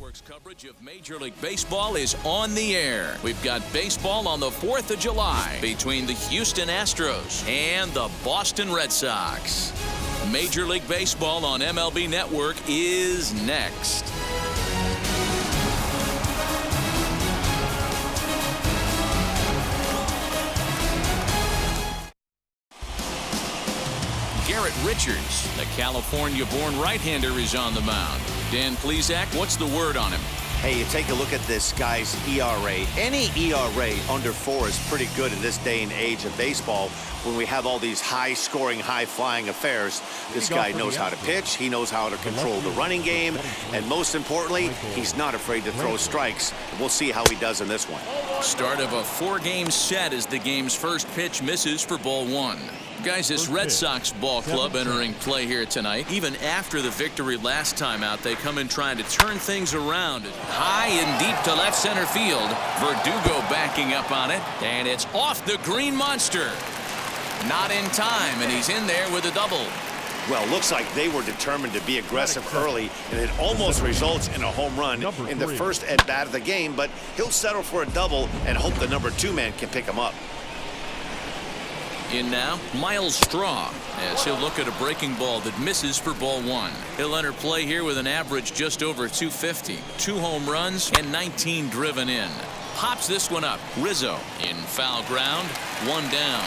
Network's coverage of Major League Baseball is on the air. We've got baseball on the 4th of July between the Houston Astros and the Boston Red Sox. Major League Baseball on MLB Network is next. Garrett Richards, the California-born right-hander, is on the mound. Dan Plesac, what's the word on him? Hey, you take a look at this guy's ERA. Any ERA under 4 is pretty good in this day and age of baseball when we have all these high-scoring, high-flying affairs. This guy knows how to pitch. He knows how to control the running game. And most importantly, he's not afraid to throw strikes. We'll see how he does in this one. Start of a 4-game set as the game's first pitch misses for ball 1. Guys, this Red Sox ball club entering play here tonight. Even after the victory last time out, they come in trying to turn things around. High and deep to left center field. Verdugo backing up on it, and it's off the green monster. Not in time, and he's in there with a double. Well, looks like they were determined to be aggressive early, and it almost results in a home run in the first at-bat of the game, but he'll settle for a double and hope the number 2 man can pick him up. In now, Miles Straw, as he'll look at a breaking ball that misses for ball 1. He'll enter play here with an average just over 250. 2 home runs and 19 driven in. Pops this one up. Rizzo in foul ground. 1 down.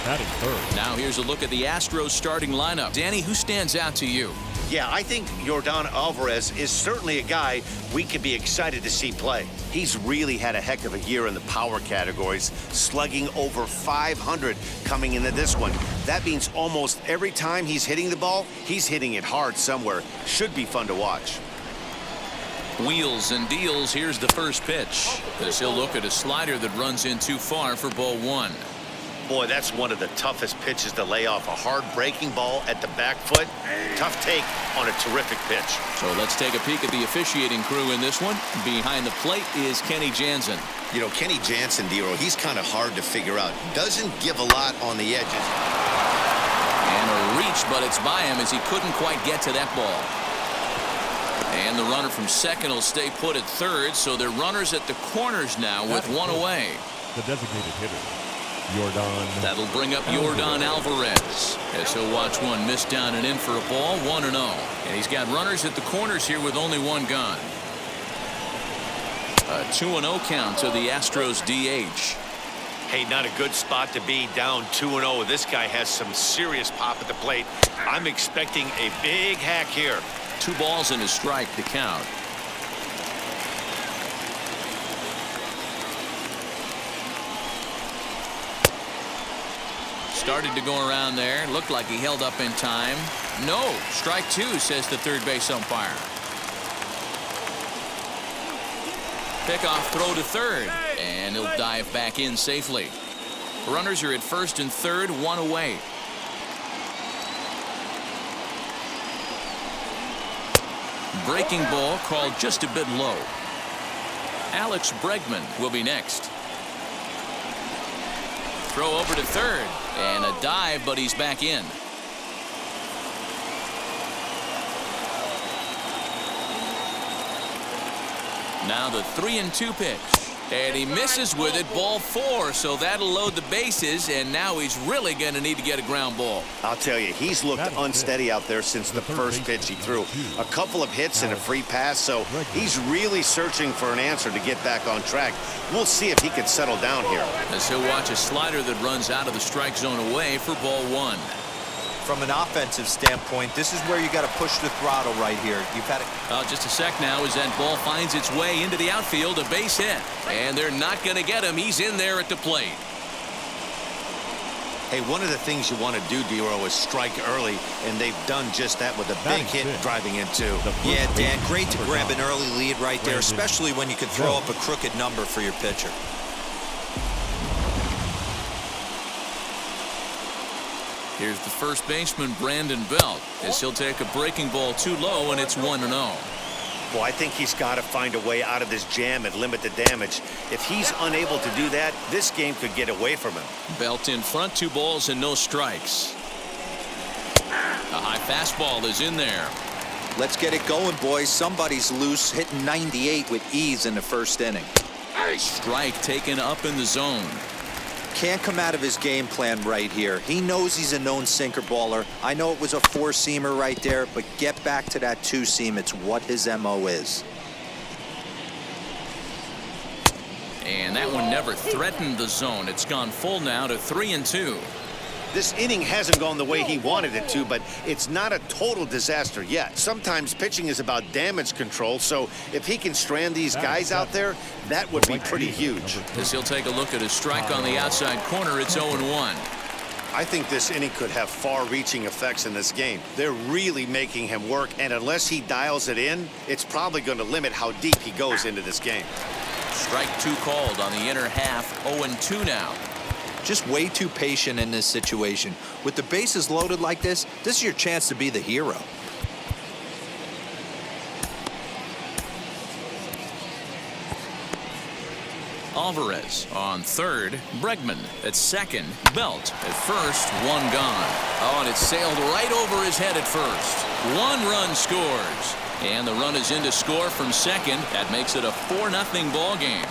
Batting third. Now here's a look at the Astros starting lineup. Danny, who stands out to you? Yeah, I think Yordan Alvarez is certainly a guy we could be excited to see play. He's really had a heck of a year in the power categories, slugging over 500 coming into this one. That means almost every time he's hitting the ball, he's hitting it hard somewhere. Should be fun to watch. Wheels and deals. Here's the first pitch, as he'll look at a slider that runs in too far for ball 1. Boy, that's one of the toughest pitches to lay off. A hard breaking ball at the back foot. Tough take on a terrific pitch. So let's take a peek at the officiating crew in this one. Behind the plate is Kenny Jansen. You know, Kenny Jansen, Dero, he's kind of hard to figure out. Doesn't give a lot on the edges. And a reach, but it's by him as he couldn't quite get to that ball. And the runner from second will stay put at third, so they're runners at the corners now with 1 away. The designated hitter, Yordan. That'll bring up Yordan Alvarez, as he'll watch one miss down and in for a ball. 1-0. And he's got runners at the corners here with only 1 gone. A 2-0 count to the Astros DH. Hey, not a good spot to be, down 2-0. This guy has some serious pop at the plate. I'm expecting a big hack here. 2 balls and a strike to count. Started to go around there. Looked like he held up in time. No, strike 2, says the third base umpire. Pickoff throw to third, and he'll dive back in safely. Runners are at first and third, 1 away. Breaking ball called just a bit low. Alex Bregman will be next. Throw over to third, and a dive, but he's back in. Now the 3-2 pitch, and he misses with it, ball 4, so that'll load the bases, and now he's really going to need to get a ground ball. I'll tell you, he's looked unsteady out there since the first pitch he threw. A couple of hits and a free pass, so he's really searching for an answer to get back on track. We'll see if he can settle down here. As he'll watch a slider that runs out of the strike zone away for ball 1. From an offensive standpoint, this is where you got to push the throttle right here. You've had it. Just a sec now as that ball finds its way into the outfield, a base hit. And they're not going to get him. He's in there at the plate. Hey, one of the things you want to do, Dero, is strike early, and they've done just that with a big hit driving in two. Yeah, Dan, great to grab an early lead right there, especially when you can throw up a crooked number for your pitcher. Here's the first baseman, Brandon Belt, as he'll take a breaking ball too low, and it's 1-0. Well, I think he's got to find a way out of this jam and limit the damage. If he's unable to do that, this game could get away from him. Belt in front, 2 balls and no strikes. A high fastball is in there. Let's get it going, boys. Somebody's loose, hitting 98 with ease in the first inning. Strike taken up in the zone. Can't come out of his game plan right here. He knows he's a known sinker baller. I know it was a four-seamer right there, but get back to that two-seam. It's what his MO is. And that one never threatened the zone. It's gone full now to 3-2. This inning hasn't gone the way he wanted it to, but it's not a total disaster yet. Sometimes pitching is about damage control, so if he can strand these guys out there, that would be pretty huge. As he'll take a look at his strike on the outside corner, it's 0-1. I think this inning could have far-reaching effects in this game. They're really making him work, and unless he dials it in, it's probably going to limit how deep he goes into this game. Strike two called on the inner half. 0-2 now. Just way too patient in this situation. With the bases loaded like this is your chance to be the hero. Alvarez on third. Bregman at second. Belt at first. One gone. Oh, and it sailed right over his head at first. One run scores. And the run is in to score from second. That makes it a 4-0 ball game.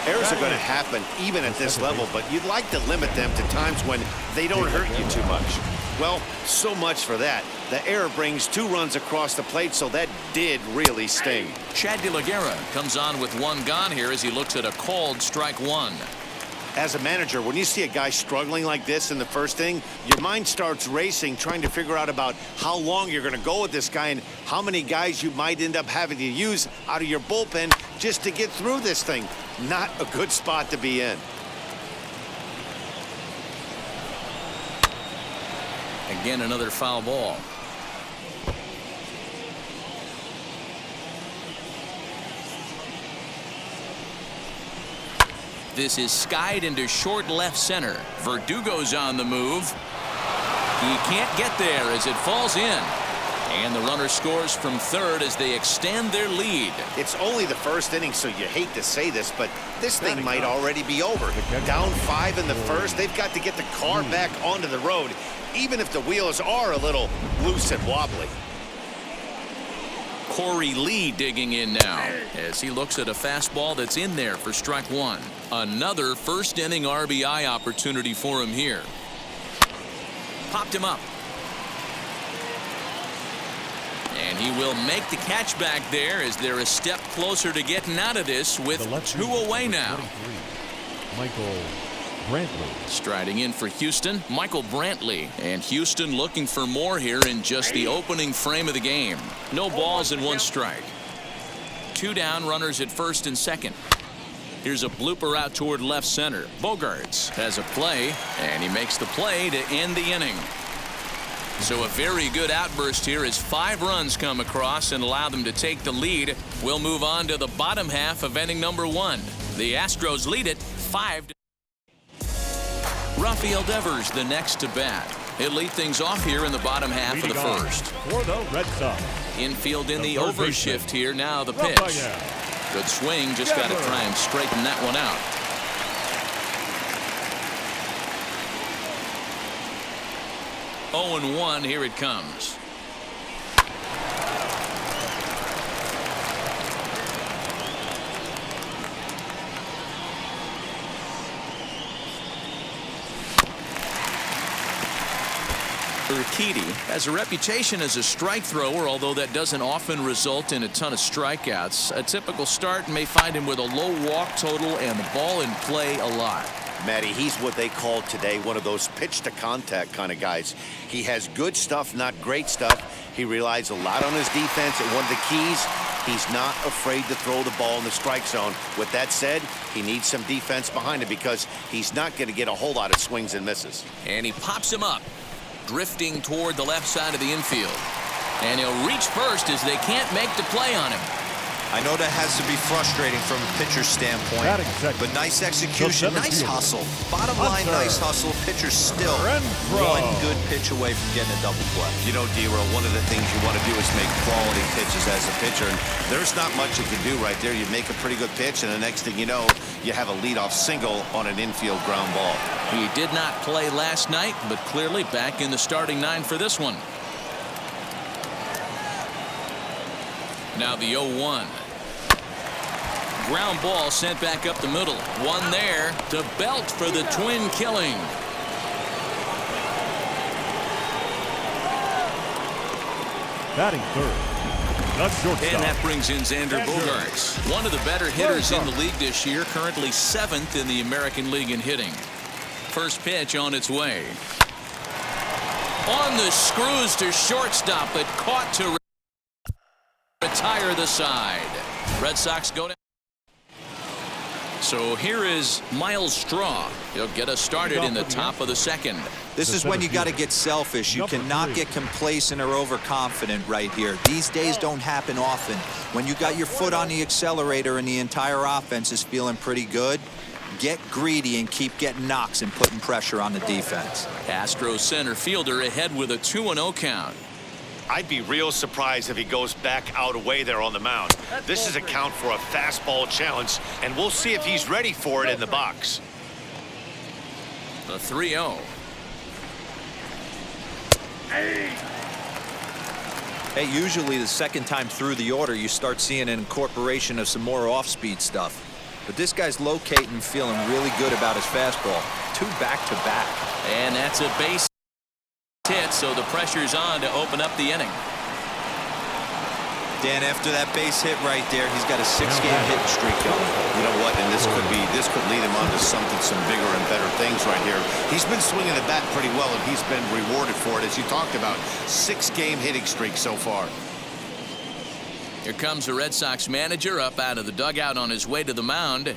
Errors are going to happen even at this level, but you'd like to limit them to times when they don't hurt you too much. Well, so much for that. The error brings 2 runs across the plate, so that did really sting. Chad De La Guerra comes on with one gone here as he looks at a called strike one. As a manager, when you see a guy struggling like this in the first inning, your mind starts racing, trying to figure out about how long you're going to go with this guy and how many guys you might end up having to use out of your bullpen just to get through this thing. Not a good spot to be in. Again, another foul ball. This is skied into short left center. Verdugo's on the move. He can't get there as it falls in. And the runner scores from third as they extend their lead. It's only the first inning, so you hate to say this, but this thing might already be over. Down 5 in the first, they've got to get the car back onto the road, even if the wheels are a little loose and wobbly. Corey Lee digging in now as he looks at a fastball that's in there for strike one. Another first inning RBI opportunity for him here. Popped him up. And he will make the catch back there as they're a step closer to getting out of this with 2 away now. Michael Brantley. Striding in for Houston, Michael Brantley. And Houston looking for more here in just the opening frame of the game. No balls and 1 strike. 2 down, runners at first and second. Here's a blooper out toward left center. Bogaerts has a play, and he makes the play to end the inning. So a very good outburst here as 5 runs come across and allow them to take the lead. We'll move on to the bottom half of inning number 1. The Astros lead it 5-0. Rafael Devers the next to bat. He'll lead things off here in the bottom half of the first. For the Red Sox. Infield in the overshift here. Now the pitch. Good swing. Just got to try and straighten that one out. Oh, and 1. Here it comes. Urquidy has a reputation as a strike thrower, although that doesn't often result in a ton of strikeouts. A typical start may find him with a low walk total and the ball in play a lot. Matty, he's what they call today one of those pitch-to-contact kind of guys. He has good stuff, not great stuff. He relies a lot on his defense, and one of the keys, he's not afraid to throw the ball in the strike zone. With that said, he needs some defense behind him because he's not going to get a whole lot of swings and misses. And he pops him up, drifting toward the left side of the infield. And he'll reach first as they can't make the play on him. I know that has to be frustrating from a pitcher's standpoint, but nice execution, nice hustle. Bottom line, nice hustle. Pitcher's still one good pitch away from getting a double play. You know, D-Roll, one of the things you want to do is make quality pitches as a pitcher, and there's not much you can do right there. You make a pretty good pitch, and the next thing you know, you have a leadoff single on an infield ground ball. He did not play last night, but clearly back in the starting 9 for this one. Now the 0-1. Ground ball sent back up the middle. One there to Belt for the twin killing. Batting third, the shortstop. And that brings in Xander Bogaerts, one of the better hitters in the league this year, currently 7th in the American League in hitting. First pitch on its way. On the screws to shortstop, but caught to retire the side. Red Sox go down. So here is Miles Straw. He'll get us started in the top of the second. This is when you got to get selfish. You cannot get complacent or overconfident right here. These days don't happen often. When you got your foot on the accelerator and the entire offense is feeling pretty good, get greedy and keep getting knocks and putting pressure on the defense. Astros center fielder ahead with a 2-0 count. I'd be real surprised if he goes back out away there on the mound. This is a count for a fastball challenge, and we'll see if he's ready for it in the box. The 3-0. Hey, usually the second time through the order, you start seeing an incorporation of some more off-speed stuff. But this guy's locating, feeling really good about his fastball. 2 back-to-back. And that's a base hit, so the pressure's on to open up the inning. Dan, after that base hit right there, he's got a 6-game hitting streak going. You know what? And this could lead him on to some bigger and better things right here. He's been swinging the bat pretty well, and he's been rewarded for it, as you talked about. 6-game hitting streak so far. Here comes the Red Sox manager up out of the dugout on his way to the mound,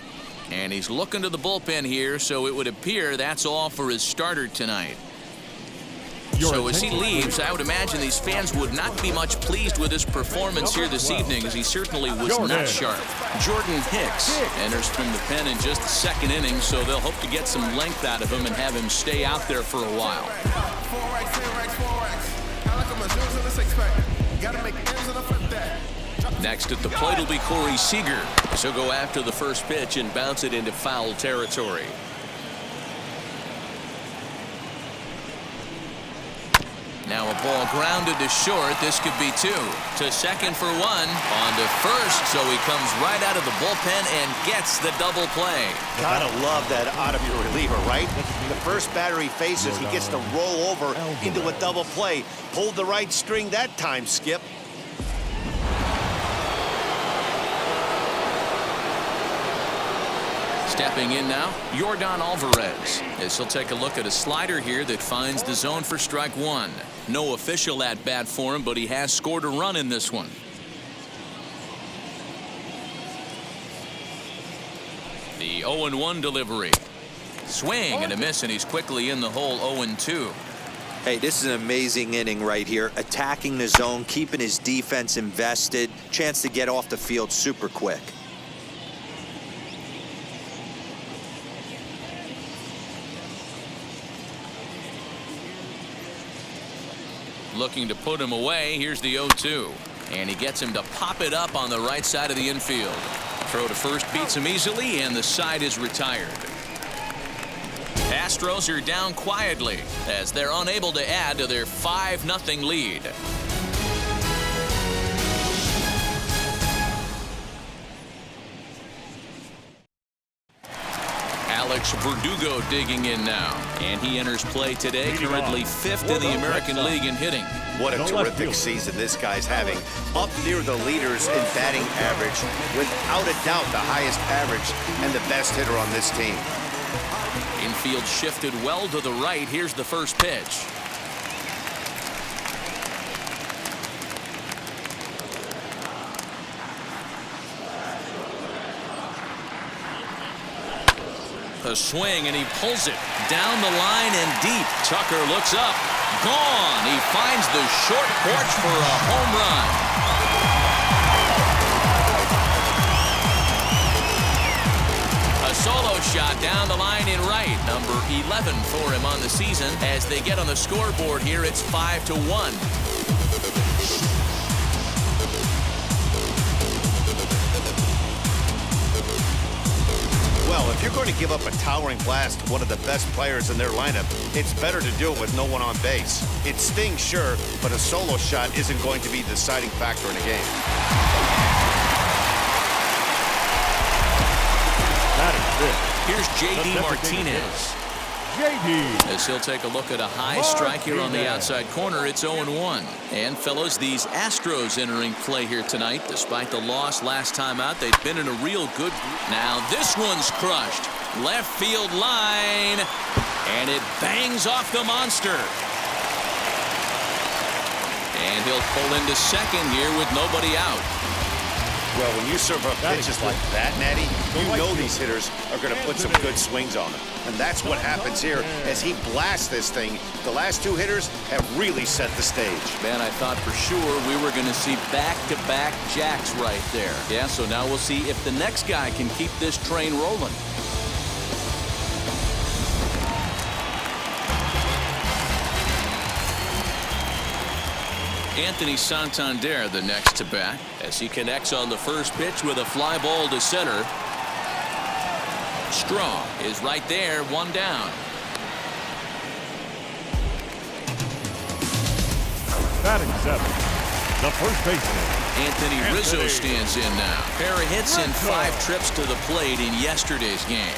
and he's looking to the bullpen here, so it would appear that's all for his starter tonight. So as he leaves, I would imagine these fans would not be much pleased with his performance here this evening, as he certainly was not sharp. Jordan Hicks enters from the pen in just the second inning, so they'll hope to get some length out of him and have him stay out there for a while. Next at the plate will be Corey Seager. So go after the first pitch and bounce it into foul territory. Now a ball grounded to short. This could be 2. To second for 1. On to first. So he comes right out of the bullpen and gets the double play. Gotta love that out of your reliever, right? The first batter he faces, he gets to roll over into a double play. Pulled the right string that time, Skip. Stepping in now, Yordan Alvarez. As he'll take a look at a slider here that finds the zone for strike 1. No official at bat for him, but he has scored a run in this one. The 0-1 delivery. Swing and a miss, and he's quickly in the hole. 0-2. Hey, this is an amazing inning right here. Attacking the zone, keeping his defense invested. Chance to get off the field super quick. Looking to put him away. Here's the 0-2. And he gets him to pop it up on the right side of the infield. Throw to first beats him easily, and the side is retired. Astros are down quietly as they're unable to add to their 5-0 lead. Alex Verdugo digging in now, and he enters play today, currently 5th in the American League in hitting. What a terrific season this guy's having. Up near the leaders in batting average, without a doubt the highest average and the best hitter on this team. Infield shifted well to the right. Here's the first pitch. A swing, and he pulls it down the line and deep. Tucker looks up. Gone. He finds the short porch for a home run. A solo shot down the line in right. Number 11 for him on the season. As they get on the scoreboard here, it's 5-1. Well, if you're going to give up a towering blast to one of the best players in their lineup, it's better to do it with no one on base. It stings, sure, but a solo shot isn't going to be the deciding factor in a game. That is it. Here's J.D. Martinez. J.D. As he'll take a look at a high strike here on the outside corner. It's 0-1. And, fellas, these Astros entering play here tonight. Despite the loss last time out, they've been in a real good. Now this one's crushed. Left field line. And it bangs off the monster. And he'll pull into second here with nobody out. Well, when you serve up pitches like that, Natty, you know these hitters are going to put some good swings on them. And that's what happens here as he blasts this thing. The last two hitters have really set the stage. Man, I thought for sure we were going to see back-to-back jacks right there. Yeah, so now we'll see if the next guy can keep this train rolling. Anthony Santander the next to bat as he connects on the first pitch with a fly ball to center. Strong is right there, one down. Batting seventh, the first baseman. Anthony Rizzo stands in now. Pair of hits in 5 trips to the plate in yesterday's game.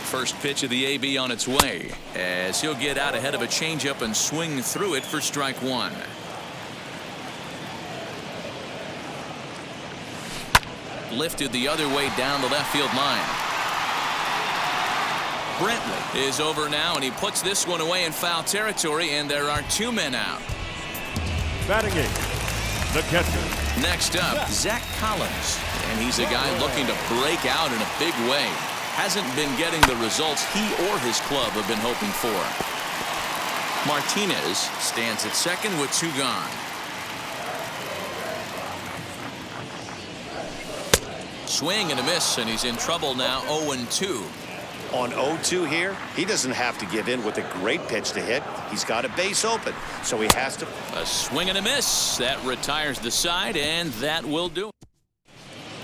First pitch of the AB on its way as he'll get out ahead of a changeup and swing through it for strike one. Lifted the other way down the left field line. Brentley is over now, and he puts this one away in foul territory, and there are 2 men out. Batting eighth, the catcher. Next up, Zach Collins, and he's a guy looking to break out in a big way. Hasn't been getting the results he or his club have been hoping for. Martinez stands at second with 2 gone. Swing and a miss, and he's in trouble now. 0-2. On 0-2 here, he doesn't have to give in with a great pitch to hit. He's got a base open, so he has to. A swing and a miss. That retires the side, and that will do it.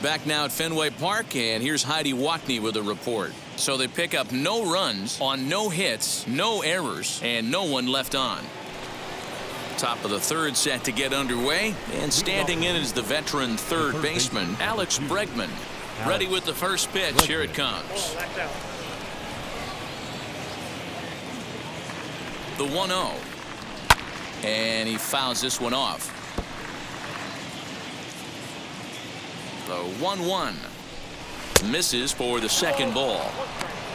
Back now at Fenway Park, and here's Heidi Watney with a report. So they pick up no runs on no hits, no errors, and no one left on. Top of the third set to get underway, and standing in is the veteran third baseman, Alex Bregman. Ready with the first pitch. Here it comes. The 1-0. And he fouls this one off. The 1-1 misses for the second ball.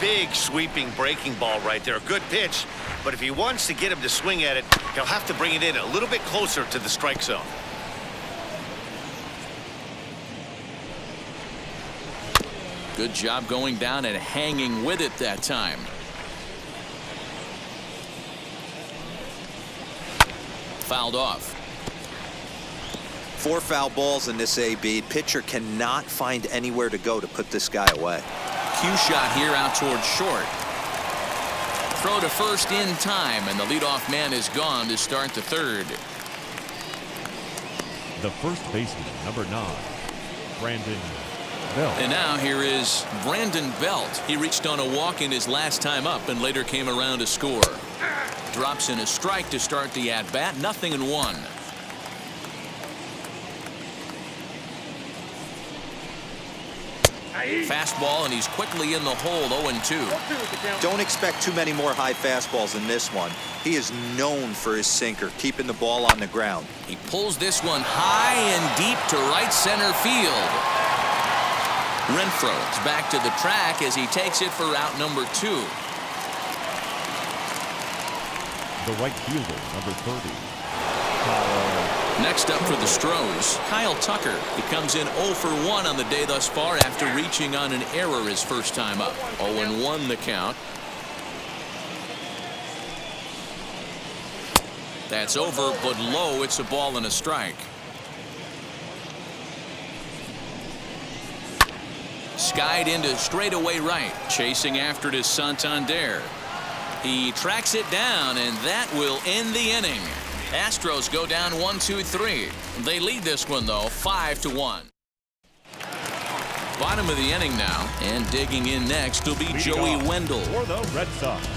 Big sweeping breaking ball right there. A good pitch, but if he wants to get him to swing at it, he'll have to bring it in a little bit closer to the strike zone. Good job going down and hanging with it that time. Fouled off. 4 foul balls in this AB. Pitcher cannot find anywhere to go to put this guy away. Cue shot here out towards short. Throw to first in time, and the leadoff man is gone to start the third. The first baseman, number 9, Brandon Belt. And now here is Brandon Belt. He reached on a walk in his last time up and later came around to score. Drops in a strike to start the at-bat. 0-1. Fastball, and he's quickly in the hole. 0-2. Don't expect too many more high fastballs in this one. He is known for his sinker, keeping the ball on the ground. He pulls this one high and deep to right center field. Renfroe is back to the track as he takes it for out number 2. The right fielder, number 30. Next up for the Stros, Kyle Tucker. He comes in 0 for 1 on the day thus far after reaching on an error his first time up. 0-1 the count. That's over, but low. It's a ball and a strike. Skied into straightaway right. Chasing after it is Santander. He tracks it down, and that will end the inning. Astros go down 1-2-3. They lead this one, though, 5-1. Bottom of the inning now, and digging in next will be Joey Wendell. For the Red Sox,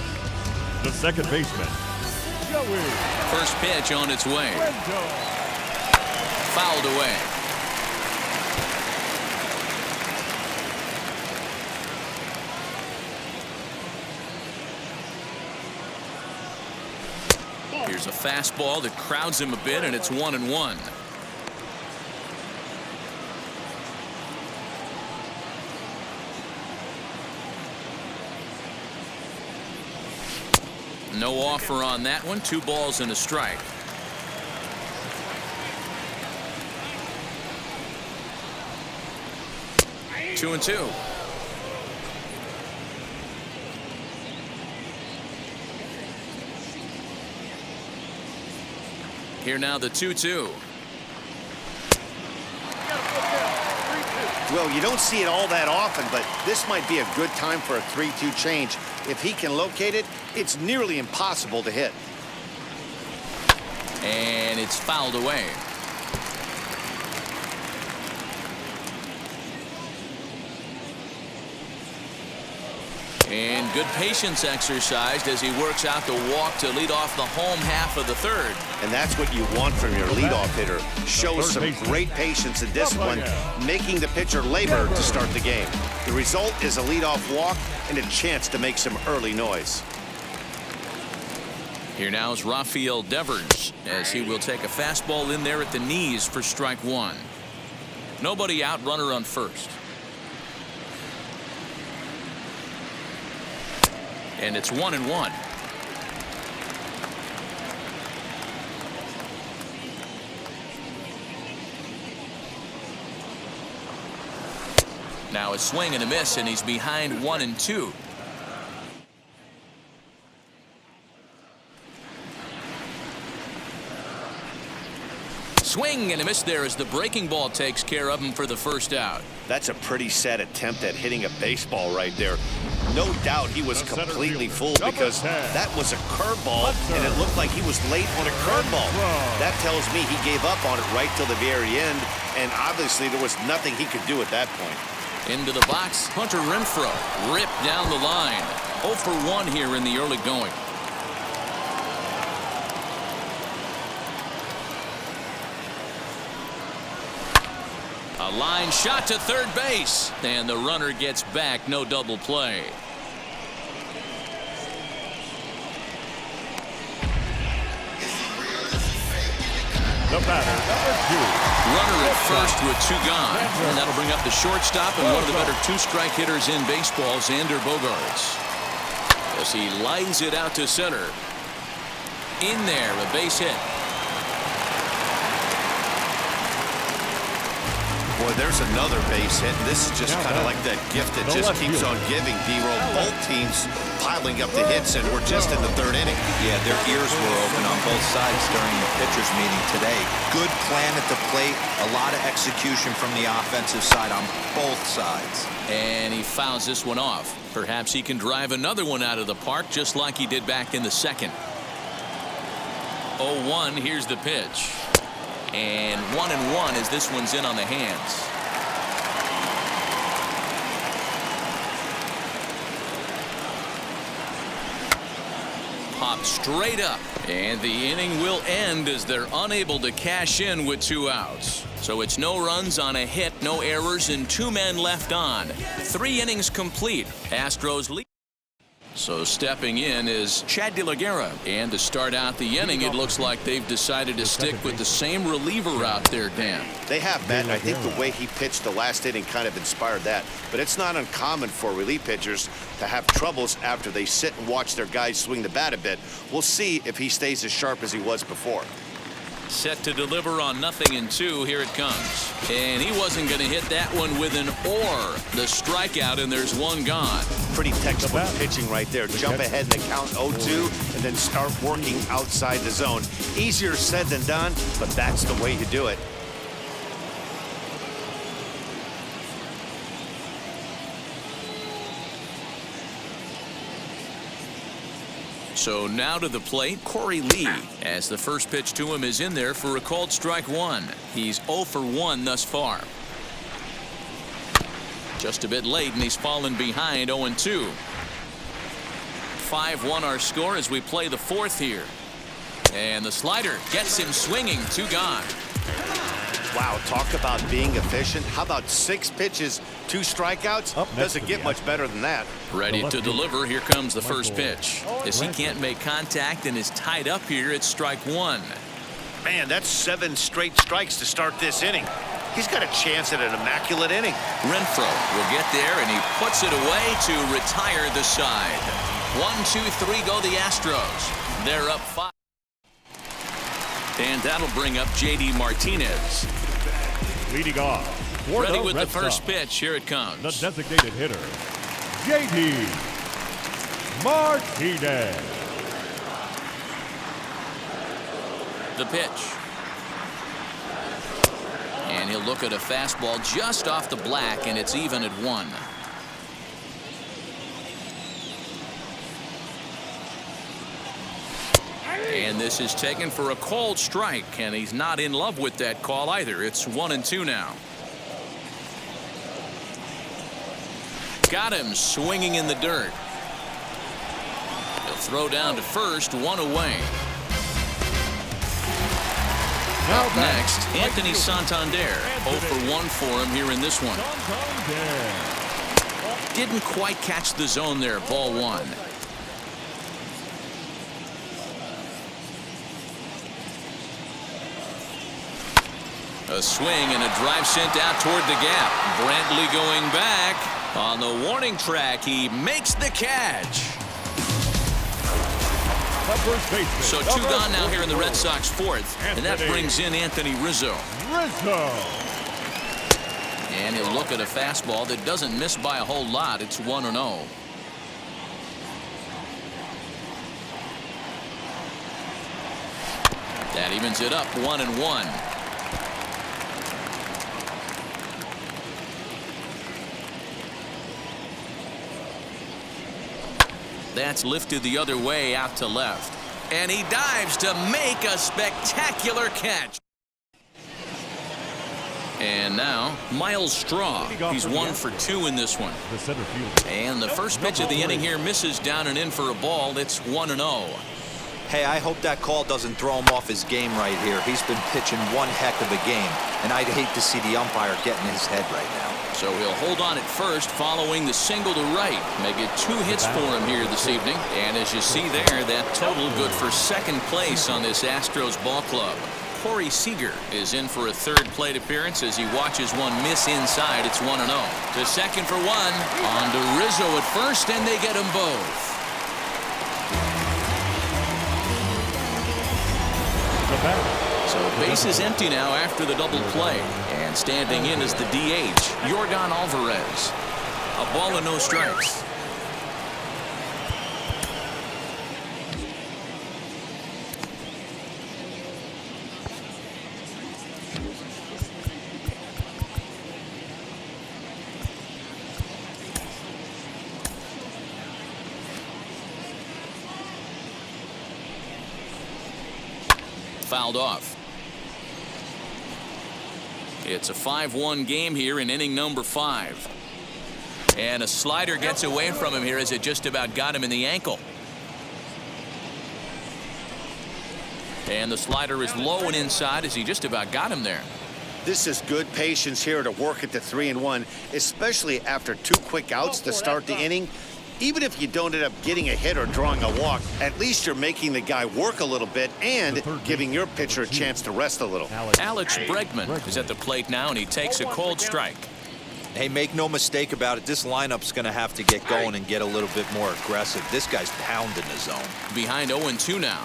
the second baseman, Joey First pitch on its way. Wendell. Fouled away. Here's a fastball that crowds him a bit, and it's 1-1. No offer on that one. 2 balls and a strike. Two and two. Here now the 2-2. Well, you don't see it all that often, but this might be a good time for a 3-2 change. If he can locate it, it's nearly impossible to hit. And it's fouled away. And good patience exercised as he works out the walk to lead off the home half of the third. And that's what you want from your leadoff hitter. Shows some great patience and discipline, making the pitcher labor to start the game. The result is a leadoff walk and a chance to make some early noise. Here now is Rafael Devers as he will take a fastball in there at the knees for strike 1. Nobody out, runner on first. And it's 1-1. Now a swing and a miss, and he's behind 1-2. Swing and a miss there as the breaking ball takes care of him for the first out. That's a pretty sad attempt at hitting a baseball right there. No doubt he was completely fooled because that was a curveball and it looked like he was late on a curveball. That tells me he gave up on it right till the very end, and obviously there was nothing he could do at that point. Into the box, Hunter Renfroe ripped down the line. 0 for 1 here in the early going. A line shot to third base, and the runner gets back. No double play. The batter, number 2. Runner at first with 2 gone, and that'll bring up the shortstop and one of the better 2-strike hitters in baseball, Xander Bogaerts, as he lines it out to center. In there, a base hit. Boy, there's another base hit. This is just kind of like that gift that just keeps on giving, D-Roll. Both teams piling up the hits, and we're just in the 3rd inning. Yeah, their ears were open on both sides during the pitchers meeting today. Good plan at the plate, a lot of execution from the offensive side on both sides. And he fouls this one off. Perhaps he can drive another one out of the park just like he did back in the 2nd. 0-1, here's the pitch. And 1-1 as this one's in on the hands. Popped straight up, and the inning will end as they're unable to cash in with 2 outs. So it's no runs on a hit, no errors, and 2 men left on. 3 innings complete. Astros lead. So stepping in is Chad De La Guerra. And to start out the inning, it looks like they've decided to stick with the same reliever out there, Dan. They have, Matt, and I think the way he pitched the last inning kind of inspired that. But it's not uncommon for relief pitchers to have troubles after they sit and watch their guys swing the bat a bit. We'll see if he stays as sharp as he was before. Set to deliver on 0-2. Here it comes. And he wasn't going to hit that one with an or. The strikeout, and there's 1 gone. Pretty textbook pitching right there. Jump ahead in the count 0-2 and then start working outside the zone. Easier said than done, but that's the way you do it. So now to the plate, Corey Lee, as the first pitch to him is in there for a called strike 1. He's 0 for 1 thus far. Just a bit late, and he's fallen behind 0-2. 5-1 our score as we play the fourth here. And the slider gets him swinging. 2 gone. Wow, talk about being efficient. How about 6 pitches, 2 strikeouts? Doesn't get much better than that. Ready to deliver. Here comes the first pitch. As he can't make contact and is tied up here, it's strike 1. Man, that's 7 straight strikes to start this inning. He's got a chance at an immaculate inning. Renfroe will get there, and he puts it away to retire the side. 1-2-3 go the Astros. They're up 5. And that'll bring up J.D. Martinez. Leading off. Ready with the first pitch. Here it comes. The designated hitter, J.D. Martinez. The pitch. And he'll look at a fastball just off the black, and it's even at 1. And this is taken for a called strike, and he's not in love with that call either. It's 1-2 now. Got him swinging in the dirt. He'll throw down to first, 1 away. Up next, Anthony Santander. 0 for 1 for him here in this one. Didn't quite catch the zone there. Ball 1. A swing and a drive sent out toward the gap. Brantley going back. On the warning track, he makes the catch. So 2 gone now here in the Red Sox fourth. And that brings in Anthony Rizzo. And he'll look at a fastball that doesn't miss by a whole lot. It's 1-0. That evens it up 1-1. That's lifted the other way out to left. And he dives to make a spectacular catch. And now, Miles Straw. He's 1 for 2 in this one. And the first pitch of the inning here misses down and in for a ball. It's 1-0. Hey, I hope that call doesn't throw him off his game right here. He's been pitching one heck of a game, and I'd hate to see the umpire get in his head right now. So he'll hold on at first following the single to right. Make it 2 hits for him here this evening. And as you see there, that total good for second place on this Astros ball club. Corey Seager is in for a 3rd plate appearance as he watches one miss inside. It's 1-0. To second for 1. On to Rizzo at first, and they get them both. So base is empty now after the double play. And standing in is the DH, Yordan Alvarez. A ball and no strikes. Fouled off. It's a 5-1 game here in inning number 5. And a slider gets away from him here as it just about got him in the ankle. And the slider is low and inside as he just about got him there. This is good patience here to work at the 3-1, especially after 2 quick outs to start the inning. Even if you don't end up getting a hit or drawing a walk, at least you're making the guy work a little bit and giving your pitcher a chance to rest a little. Alex Bregman is at the plate now, and he takes a cold strike. Hey, make no mistake about it. This lineup's going to have to get going and get a little bit more aggressive. This guy's pounding the zone. Behind 0-2 now.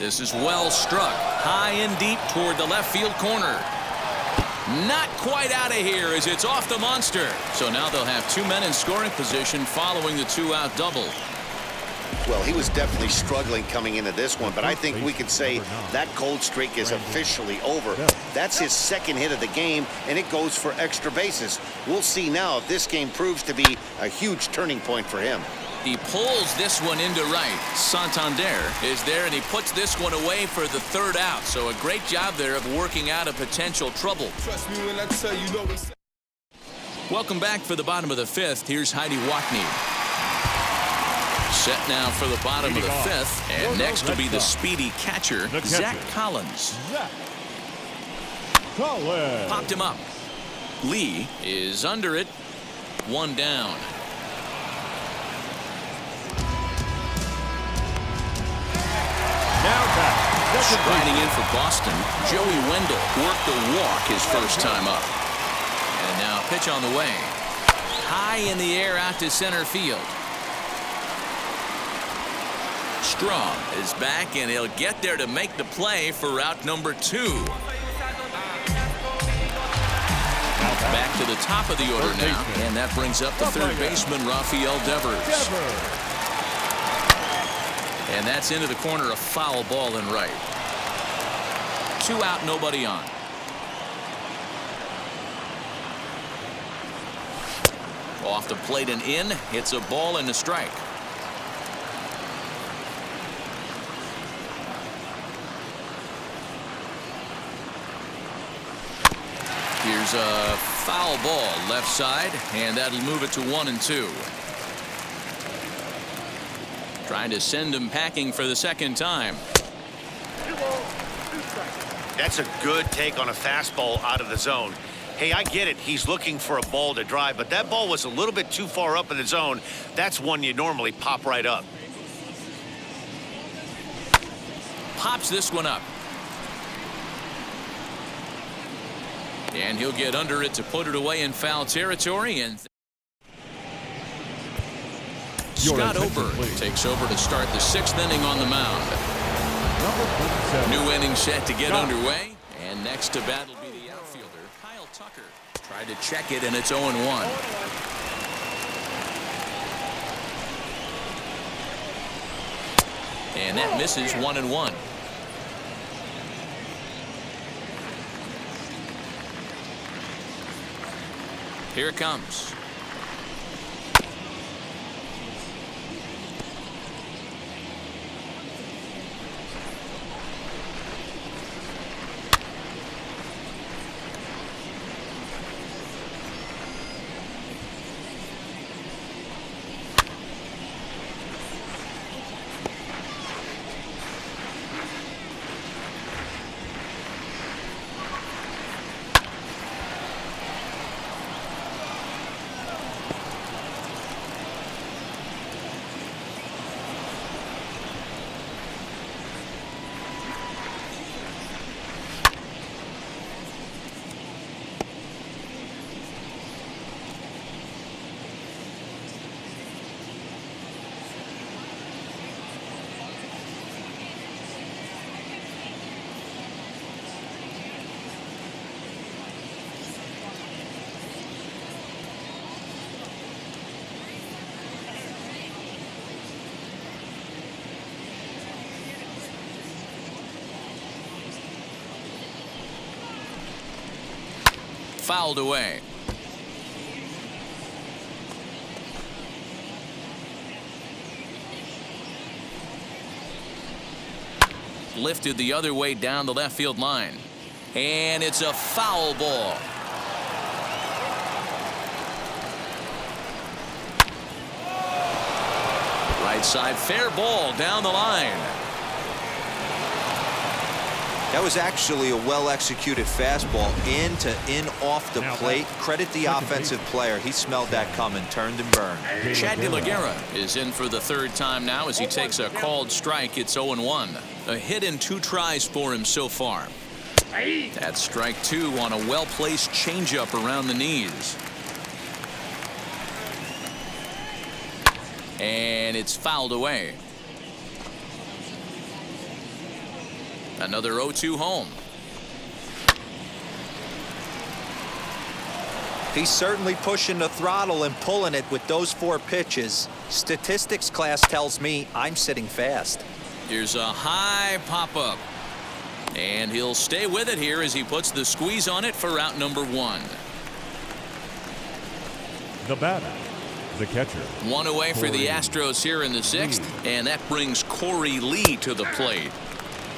This is well struck. High and deep toward the left field corner. Not quite out of here as it's off the monster. So now they'll have 2 men in scoring position following the 2-out double. Well, he was definitely struggling coming into this one, but I think we could say that cold streak is officially over. That's his 2nd hit of the game, and it goes for extra bases. We'll see now if this game proves to be a huge turning point for him. He pulls this one into right. Santander is there, and he puts this one away for the third out. So a great job there of working out a potential trouble. Trust me when I tell you, know what's... Welcome back for the bottom of the fifth. Here's Heidi Wackney. Set now for the bottom of the fifth, and next will be the speedy catcher, Zach Collins. Popped him up. Lee is under it. One down. Now back. Striding in for Boston, Joey Wendell worked the walk his first time up. And now a pitch on the way. High in the air out to center field. Strong is back, and he'll get there to make the play for out number 2. Back to the top of the order now, and that brings up the third baseman, Rafael Devers. And that's into the corner, a foul ball in right. 2 out, nobody on. Off the plate and in. It's a ball and a strike. Here's a foul ball left side, and that'll move it to 1-2. Trying to send him packing for the second time. That's a good take on a fastball out of the zone. Hey, I get it. He's looking for a ball to drive, but that ball was a little bit too far up in the zone. That's one you normally pop right up. Pops this one up. And he'll get under it to put it away in foul territory. And Scott Ober takes over to start the 6th inning on the mound. New inning set to get underway. And next to bat will be the outfielder, Kyle Tucker. Tried to check it, and it's 0-1. And that misses 1-1. Here it comes. Fouled away. Lifted the other way down the left field line. And it's a foul ball. Right side, fair ball down the line. That was actually a well-executed fastball in off the plate. Credit the offensive player. He smelled that coming, turned and burned. Chad De La Guerra is in for the 3rd time now as he takes a called strike. It's 0-1. A hit in 2 tries for him so far. That's strike 2 on a well-placed changeup around the knees. And it's fouled away. Another 0-2 home. He's certainly pushing the throttle and pulling it with those 4 pitches. Statistics class tells me I'm sitting fast. Here's a high pop-up. And he'll stay with it here as he puts the squeeze on it for out number 1. The batter, The catcher. One away for the Corey Astros here in the sixth, and that brings Corey Lee to the plate.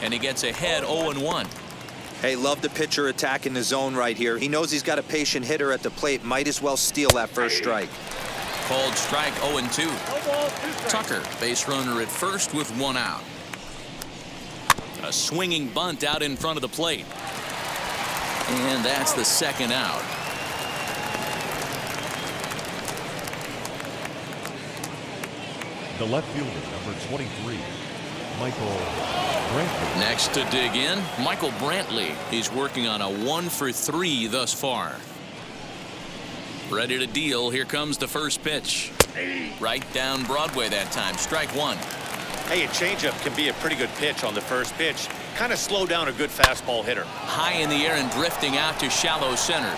And he gets ahead 0-1. Hey, love the pitcher attacking the zone right here. He knows he's got a patient hitter at the plate. Might as well steal that first strike. Called strike 0-2. Tucker, base runner at first with one out. A swinging bunt out in front of the plate. And that's the second out. The left fielder, number 23, Michael Brantley. Next to dig in, Michael Brantley. He's working on a 1-for-3 thus far. Ready to deal. Here comes the first pitch. Right down Broadway that time. Strike one. Hey, a changeup can be a pretty good pitch on the first pitch. Kind of slow down a good fastball hitter. High in the air and drifting out to shallow center.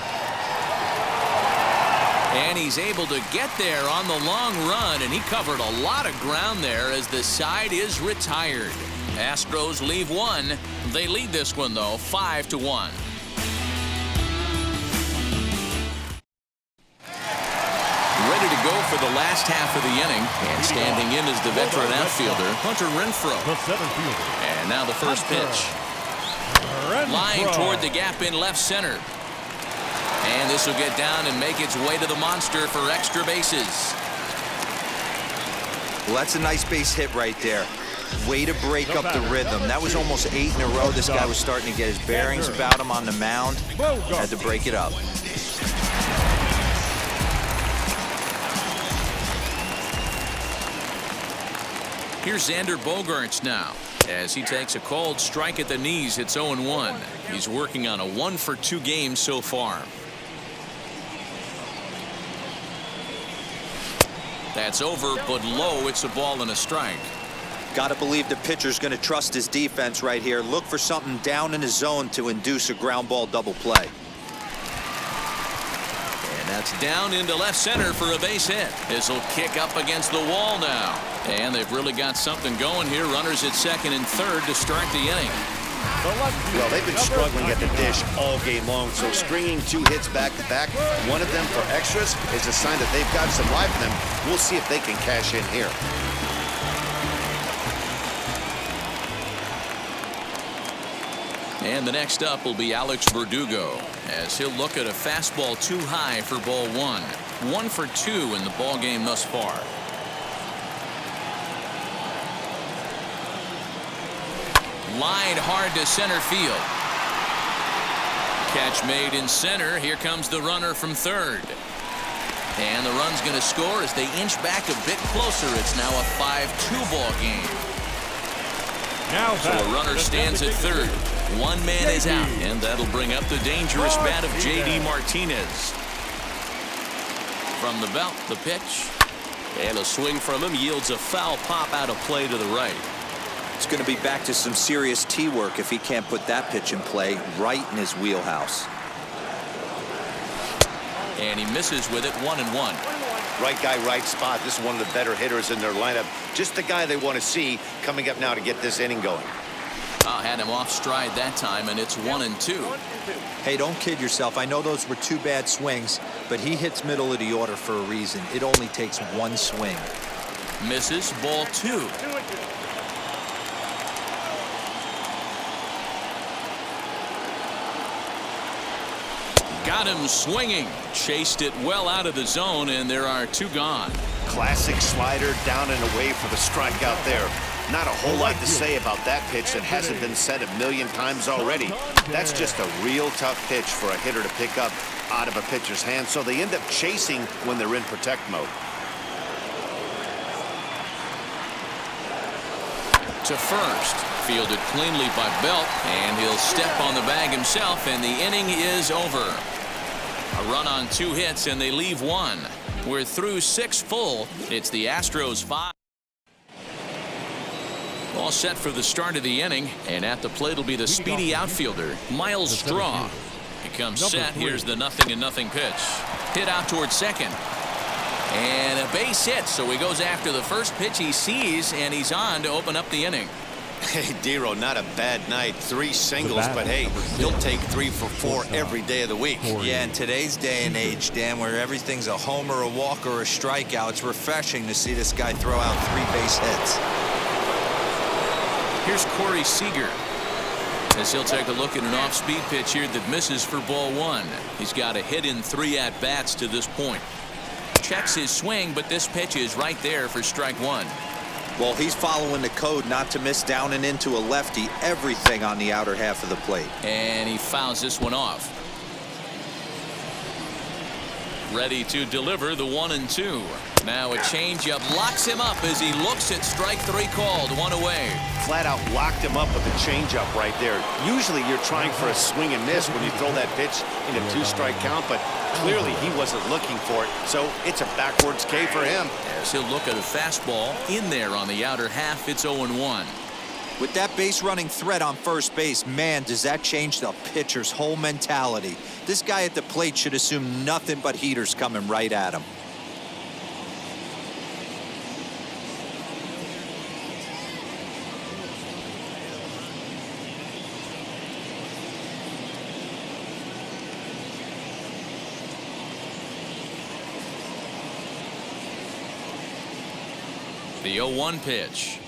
And he's able to get there on the long run, and he covered a lot of ground there as the side is retired. Astros leave one. They lead this one, though, 5-1. Ready to go for the last half of the inning. And standing in is the veteran outfielder, Hunter Renfroe. The center fielder. And now the first pitch. Line toward the gap in left center. And this will get down and make its way to the monster for extra bases. Well, that's a nice base hit right there. Way to break up the rhythm. That was almost 8 in a row. This guy was starting to get his bearings about him on the mound. Had to break it up. Here's Xander Bogaerts now as he takes a called strike at the knees. It's 0-1. He's working on a 1-for-2 game so far. That's over, but low. It's a ball and a strike. Got to believe the pitcher's going to trust his defense right here. Look for something down in his zone to induce a ground ball double play. And that's down into left center for a base hit. This will kick up against the wall now. And they've really got something going here. Runners at second and third to start the inning. Well, they've been struggling at the dish all game long, so stringing 2 hits back-to-back, one of them for extras, is a sign that they've got some life in them. We'll see if they can cash in here. And the next up will be Alex Verdugo as he'll look at a fastball too high for ball 1. 1-for-2 in the ball game thus far. Line hard to center field. Catch made in center. Here comes the runner from third. And the run's going to score as they inch back a bit closer. It's now a 5-2 ball game. So a runner stands at third. One man is out, and that'll bring up the dangerous bat of J.D. Martinez. From the belt, the pitch. And a swing from him yields a foul pop out of play to the right. It's going to be back to some serious tee work if he can't put that pitch in play right in his wheelhouse. And he misses with it, 1-1. Right guy, right spot. This is one of the better hitters in their lineup. Just the guy they want to see coming up now to get this inning going. Had him off stride that time, and it's 1-2. Hey, don't kid yourself. I know those were 2 bad swings, but he hits middle of the order for a reason. It only takes 1 swing. Misses, ball 2. Got him swinging. Chased it well out of the zone, and there are 2 gone. Classic slider down and away for the strikeout there. Not a whole lot to say about that pitch that hasn't been said a million times already. That's just a real tough pitch for a hitter to pick up out of a pitcher's hand, so they end up chasing when they're in protect mode. To first. Fielded cleanly by Belt, and he'll step on the bag himself, and the inning is over. A run on 2 hits, and they leave 1. We're through 6 full. It's the Astros 5. All set for the start of the inning, and at the plate will be the speedy outfielder, Miles Straw. He comes set. Here's the 0-0 pitch. Hit out towards second. And a base hit, so he goes after the first pitch he sees, and he's on to open up the inning. Hey, Dero, not a bad night. 3 singles, but hey, he'll take 3 for 4 every day of the week. Yeah, in today's day and age, Dan, where everything's a homer, a walk, or a strikeout, it's refreshing to see this guy throw out 3 base hits. Here's Corey Seager, as he'll take a look at an off-speed pitch here that misses for ball 1. He's got a hit in 3 at-bats to this point. Checks his swing, but this pitch is right there for strike 1. Well, he's following the code not to miss down and into a lefty, everything on the outer half of the plate. And he fouls this one off. Ready to deliver the 1-2. Now a changeup locks him up as he looks at strike 3 called. 1 away. Flat out locked him up with a changeup right there. Usually you're trying for a swing and miss when you throw that pitch in a 2-strike count, but clearly he wasn't looking for it, so it's a backwards K for him. As he'll look at a fastball in there on the outer half, it's 0-1. With that base running threat on first base, man, does that change the pitcher's whole mentality. This guy at the plate should assume nothing but heaters coming right at him. The 0-1 pitch.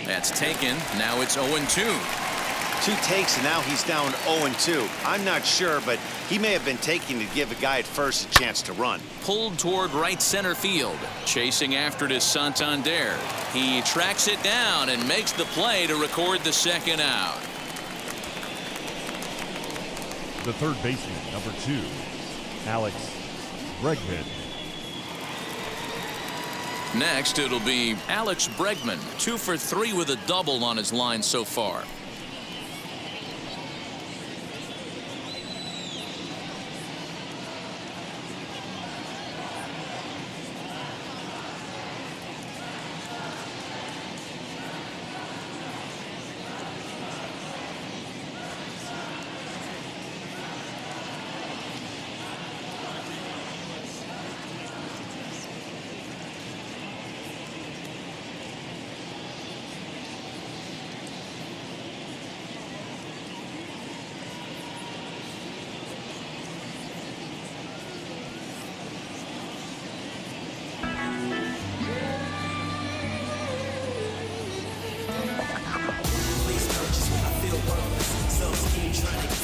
That's taken. Now it's 0-2. 2 takes, and now he's down 0-2. I'm not sure, but he may have been taking to give a guy at first a chance to run. Pulled toward right center field. Chasing after it is Santander. He tracks it down and makes the play to record the 2nd out. The third baseman, number 2, Alex Bregman. Next, it'll be Alex Bregman, 2 for 3 with a double on his line so far.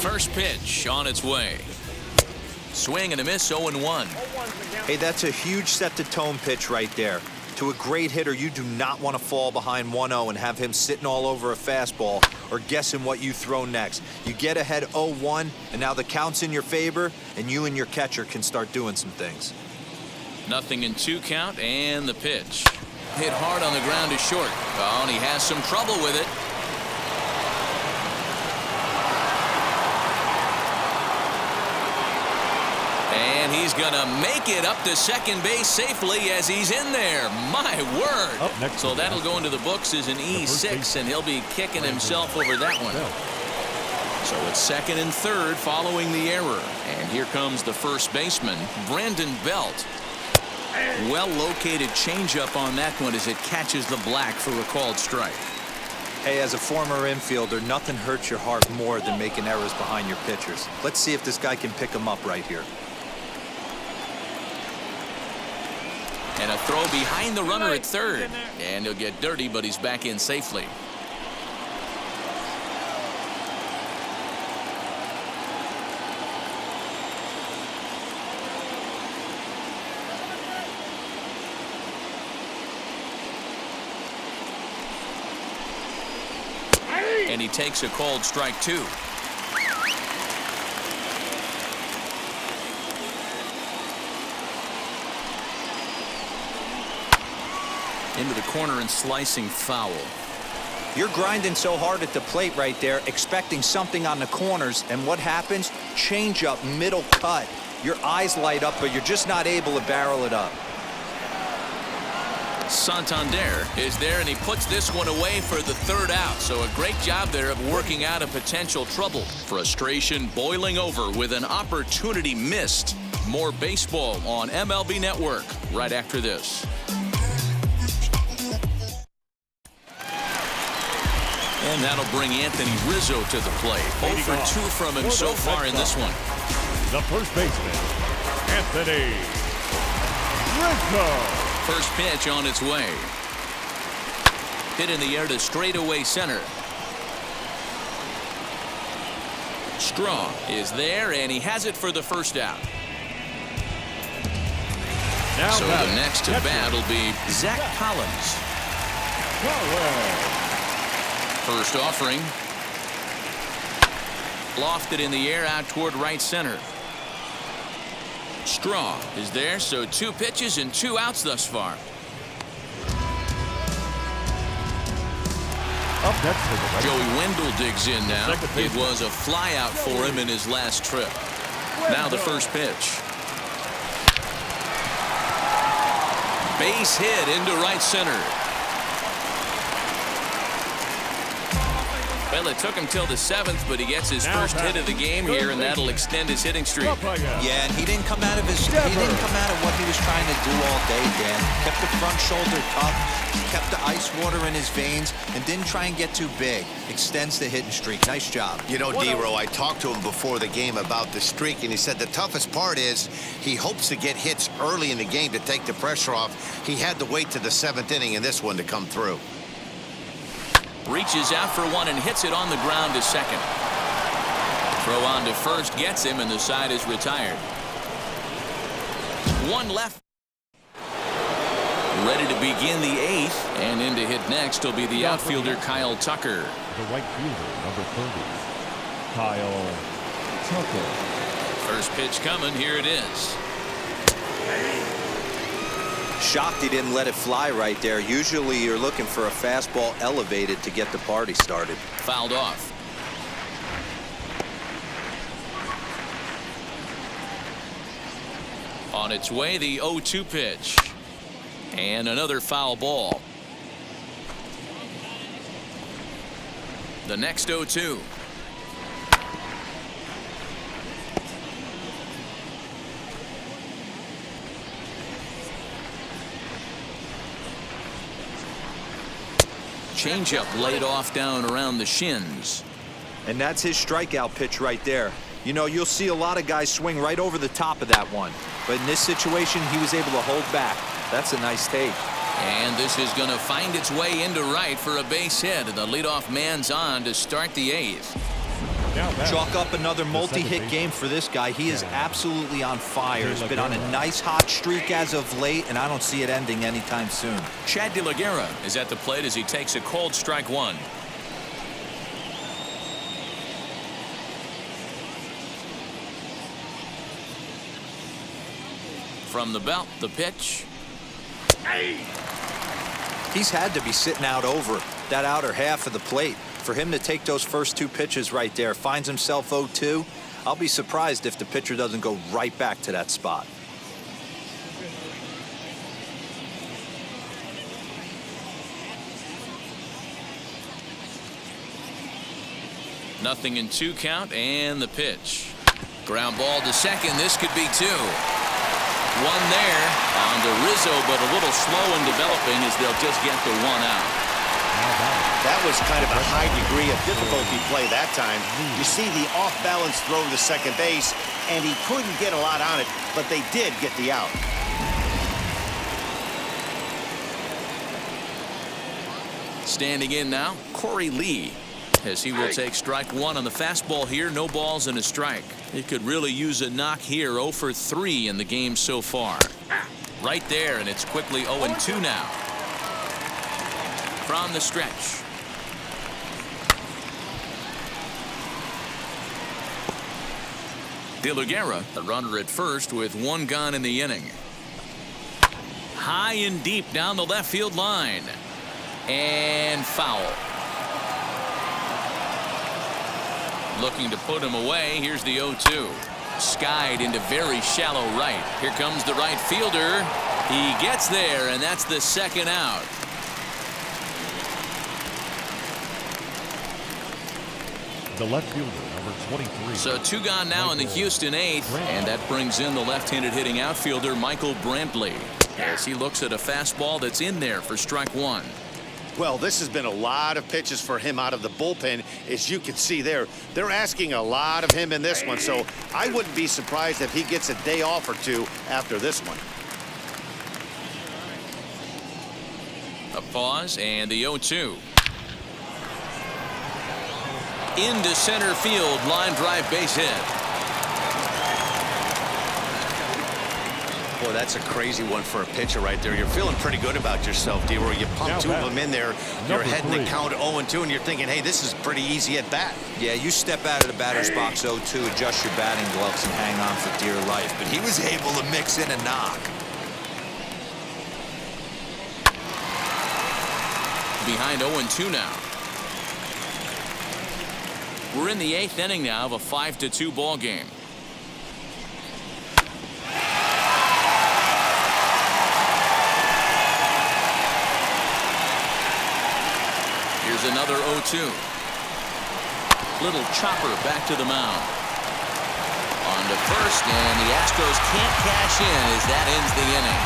First pitch on its way. Swing and a miss, 0-1. Hey, that's a huge set-the-tone pitch right there. To a great hitter, you do not want to fall behind 1-0 and have him sitting all over a fastball or guessing what you throw next. You get ahead 0-1, and now the count's in your favor, and you and your catcher can start doing some things. 0-2 count, and the pitch. Hit hard on the ground to short. Oh, and he has some trouble with it. And he's going to make it up to second base safely as he's in there. My word. So that'll go into the books as an E6, and he'll be kicking himself over that one. So it's 2nd and 3rd following the error. And here comes the first baseman, Brandon Belt. Well-located changeup on that one as it catches the black for a called strike. Hey, as a former infielder, nothing hurts your heart more than making errors behind your pitchers. Let's see if this guy can pick them up right here. And a throw behind the runner at third. And he'll get dirty, but he's back in safely. And he takes a called strike 2. Into the corner and slicing foul. You're grinding so hard at the plate right there, expecting something on the corners, and what happens? Change up, middle cut. Your eyes light up, but you're just not able to barrel it up. Santander is there, and he puts this one away for the 3rd out. So a great job there of working out a potential trouble. Frustration boiling over with an opportunity missed. More baseball on MLB Network right after this. And that'll bring Anthony Rizzo to the plate. 0 for 2 from him so far in this one. The first baseman, Anthony Rizzo. First pitch on its way. Hit in the air to straightaway center. Straw is there, and he has it for the first out. Now so the next to bat will be Zach Collins. First offering. Lofted in the air out toward right center. Straw is there, so 2 pitches and 2 outs thus far. Up next for the Joey Wendell digs in now. It was a fly out for him in his last trip. Now the first pitch. Base hit into right center. Well, it took him till the 7th, but he gets his first hit of the game here, and that'll extend his hitting streak. Yeah, and he didn't come out of what he was trying to do all day, Dan. Kept the front shoulder up, kept the ice water in his veins, and didn't try and get too big. Extends the hitting streak. Nice job. You know, D-Row, I talked to him before the game about the streak, and he said the toughest part is he hopes to get hits early in the game to take the pressure off. He had to wait to the 7th inning in this one to come through. Reaches out for one and hits it on the ground to second. Throw on to first gets him, and the side is retired. One left. Ready to begin the 8th, and in to hit next will be the outfielder Kyle Tucker. The right fielder, number 30, Kyle Tucker. First pitch coming. Here it is. Shocked he didn't let it fly right there. Usually you're looking for a fastball elevated to get the party started. Fouled off. On its way, the 0-2 pitch. And another foul ball. The next 0-2. Changeup laid off down around the shins. And that's his strikeout pitch right there. You know, you'll see a lot of guys swing right over the top of that one. But in this situation, he was able to hold back. That's a nice take. And this is going to find its way into right for a base hit. And the leadoff man's on to start the 8th. Chalk up another multi-hit game for this guy. He is absolutely on fire. He's been on a nice hot streak as of late, and I don't see it ending anytime soon. Chad De La Guerra is at the plate as he takes a cold strike 1. From the belt, the pitch. He's had to be sitting out over that outer half of the plate. For him to take those first 2 pitches right there, finds himself 0-2. I'll be surprised if the pitcher doesn't go right back to that spot. Nothing in 2 count, and the pitch. Ground ball to second. This could be 2. 1 there on to Rizzo, but a little slow in developing as they'll just get the 1 out. That was kind of a high degree of difficulty play that time. You see the off-balance throw to second base, and he couldn't get a lot on it, but they did get the out. Standing in now, Corey Lee, as he will take strike 1 on the fastball here. No balls and a strike. He could really use a knock here. 0 for 3 in the game so far. Right there, and it's quickly 0-2 now. From the stretch. De La Guerra, the runner at first with 1 gone in the inning. High and deep down the left field line. And foul. Looking to put him away. Here's the 0-2. Skied into very shallow right. Here comes the right fielder. He gets there, and that's the 2nd out. The left fielder, number 23. So 2 gone now in the Houston 8th, and that brings in the left-handed hitting outfielder Michael Brantley as he looks at a fastball that's in there for strike 1. Well, this has been a lot of pitches for him out of the bullpen. As you can see there, they're asking a lot of him in this one, so I wouldn't be surprised if he gets a day off or two after this one. A pause and the 0-2. Into center field, line drive, base hit. Boy, that's a crazy one for a pitcher right there. You're feeling pretty good about yourself, D-Roy. You pump two of them in there. You're heading the count 0-2, and you're thinking, hey, this is pretty easy at bat. Yeah, you step out of the batter's box 0-2, adjust your batting gloves, and hang on for dear life. But he was able to mix in a knock. Behind 0-2 now. We're in the 8th inning now of a 5-2 ball game. Here's another 0-2. Little chopper back to the mound. On to first, and the Astros can't cash in as that ends the inning.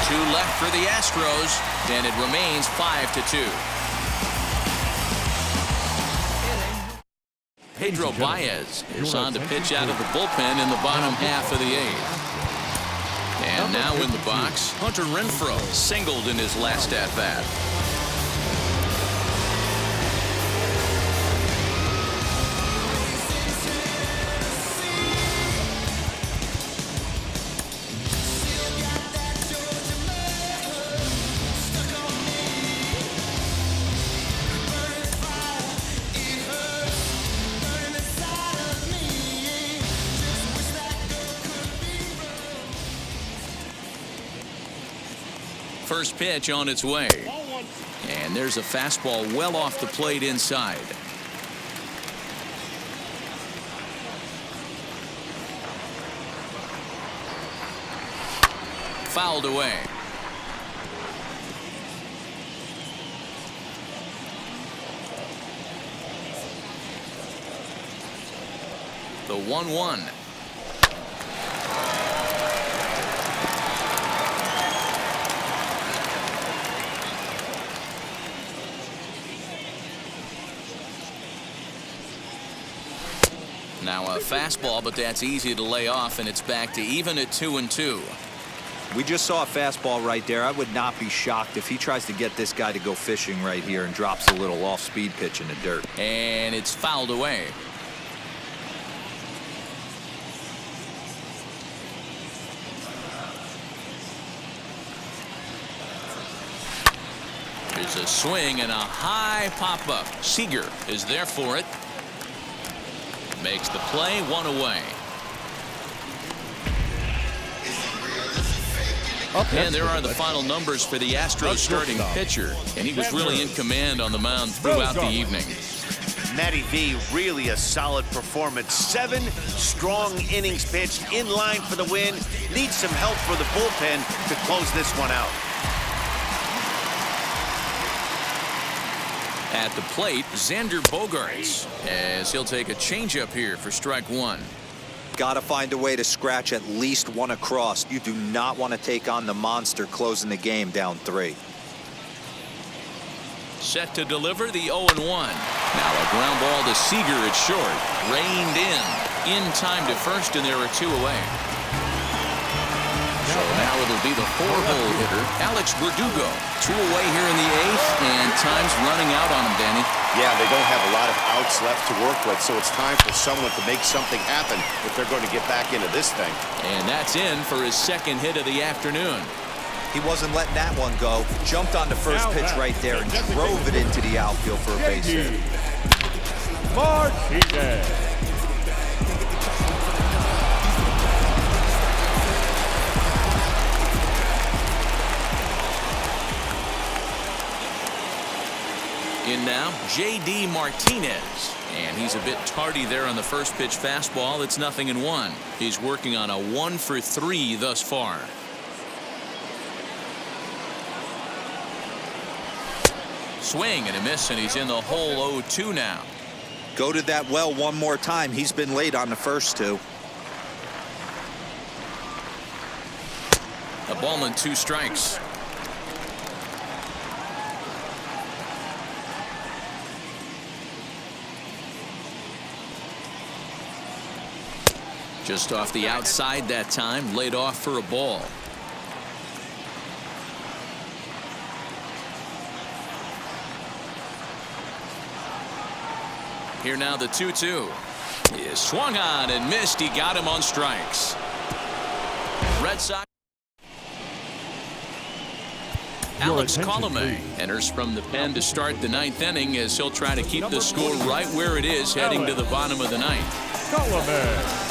2 left for the Astros, and it remains 5-2. Pedro Baez is on to pitch out of the bullpen in the bottom half of the 8th. And now in the box, Hunter Renfroe singled in his last at-bat. First pitch on its way. And there's a fastball well off the plate inside. Fouled away. The 1-1. Now a fastball, but that's easy to lay off, and it's back to even at 2-2. We just saw a fastball right there. I would not be shocked if he tries to get this guy to go fishing right here and drops a little off-speed pitch in the dirt. And it's fouled away. There's a swing and a high pop-up. Seager is there for it. Makes the play, 1 away. And there are the final numbers for the Astros starting pitcher. And he was really in command on the mound throughout the evening. Matty V, really a solid performance. 7 strong innings pitched, in line for the win. Needs some help for the bullpen to close this one out. At the plate, Xander Bogaerts, as he'll take a changeup here for strike 1. Got to find a way to scratch at least one across. You do not want to take on the monster closing the game down 3. Set to deliver the 0-1. Now a ground ball to Seager at short. Reined in time to first, and there are 2 away. So now it'll be the 4-hole hitter, Alex Verdugo. 2 away here in the 8th, and time's running out on him, Danny. Yeah, they don't have a lot of outs left to work with, so it's time for someone to make something happen if they're going to get back into this thing. And that's in for his 2nd hit of the afternoon. He wasn't letting that one go. Jumped on the first pitch right there and drove it into the outfield for a base hit. Martinez. In now, J.D. Martinez. And he's a bit tardy there on the first pitch fastball. It's 0-1. He's working on a 1-for-3 thus far. Swing and a miss, and he's in the hole 0-2 now. Go to that well one more time. He's been late on the first 2. A ball and 2 strikes. Just off the outside that time, laid off for a ball. Here now the 2-2. He swung on and missed. He got him on strikes. Red Sox. Alex Colomé enters from the pen to start the 9th inning as he'll try to keep the score right where it is heading to the bottom of the 9th. Colomé.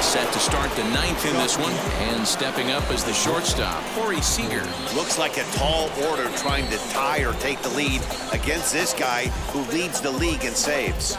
Set to start the 9th in this one, and stepping up as the shortstop, Corey Seager. Looks like a tall order trying to tie or take the lead against this guy who leads the league in saves.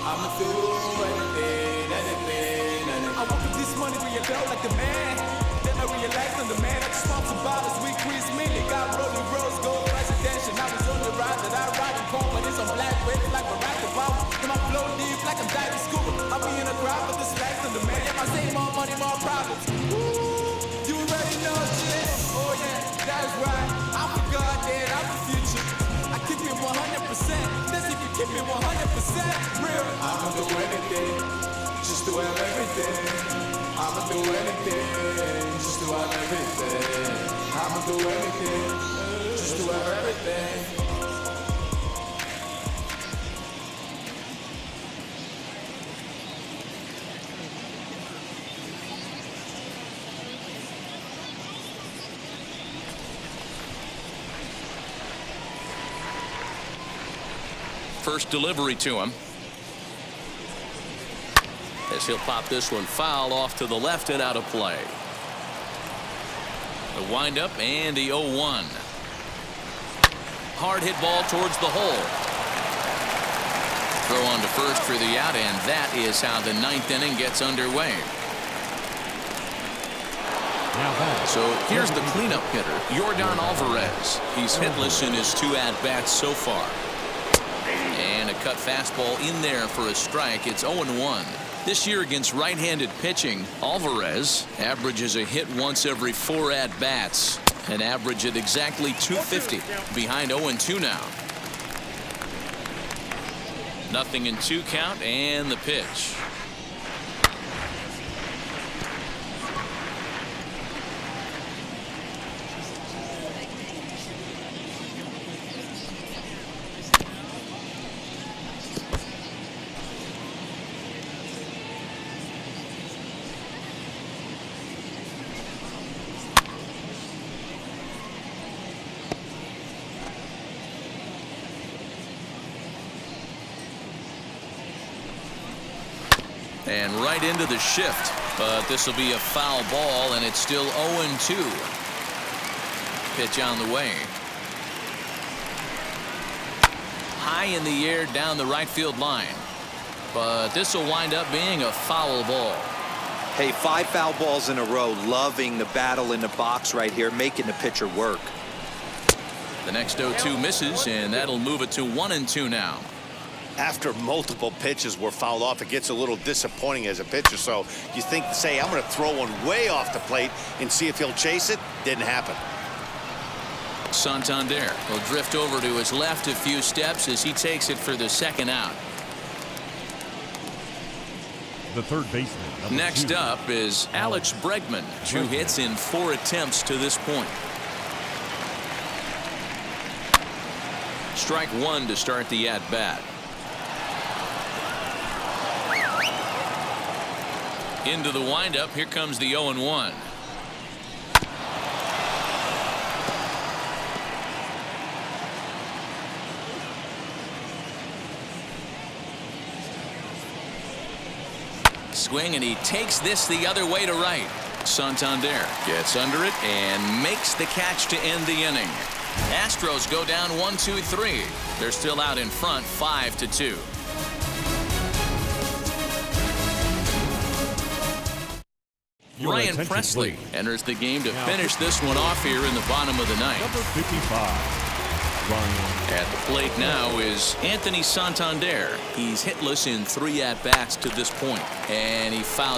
I'ma do anything. I woke up this morning with your girl like the man. Then I realized I'm the man. I just want some bottles with Chris Miller. Got rolling rose gold presidential. Now it's on the ride that I ride in confidence. I'm black with it like Barack Obama. And my flow deep like I'm diving scuba. I'll be in a crowd with the slacks on the man. Yeah, I say more money, more problems. Woo, you already know shit. Oh yeah, that's right. I forgot that I'm the future. I keep it 100%. Let's if you keep it 100% real. I'ma do anything, just to have everything. I'ma do anything, just to have everything. I'ma do anything, just to have everything. First delivery to him. As he'll pop this one foul off to the left and out of play. The windup and the 0-1. Hard hit ball towards the hole. Throw on to first for the out, and that is how the 9th inning gets underway. So here's the cleanup hitter, Yordan Alvarez. He's hitless in his 2 at-bats so far. And a cut fastball in there for a strike. It's 0-1. This year against right-handed pitching, Alvarez averages a hit once every 4 at-bats. An average at exactly 250. Behind 0-2 now. 0-2 count and the pitch. And right into the shift, but this will be a foul ball, and it's still 0-2. Pitch on the way. High in the air down the right field line, but this will wind up being a foul ball. Hey, 5 foul balls in a row. Loving the battle in the box right here, making the pitcher work. The next 0-2 misses, and that'll move it to 1-2 now. After multiple pitches were fouled off, it gets a little disappointing as a pitcher. So you think, say, I'm going to throw one way off the plate and see if he'll chase it. Didn't happen. Santander will drift over to his left a few steps as he takes it for the 2nd out. The third baseman. Next up is Alex Bregman. 2 hits in 4 attempts to this point. Strike 1 to start the at-bat. Into the windup. Here comes the 0-1. Swing, and he takes this the other way to right. Santander gets under it and makes the catch to end the inning. Astros go down 1-2-3. They're still out in front 5-2. Ryan Presley enters the game to finish this one off here in the bottom of the ninth. Number 55, Ryan. At the plate now is Anthony Santander. He's hitless in 3 at-bats to this point, and he fouls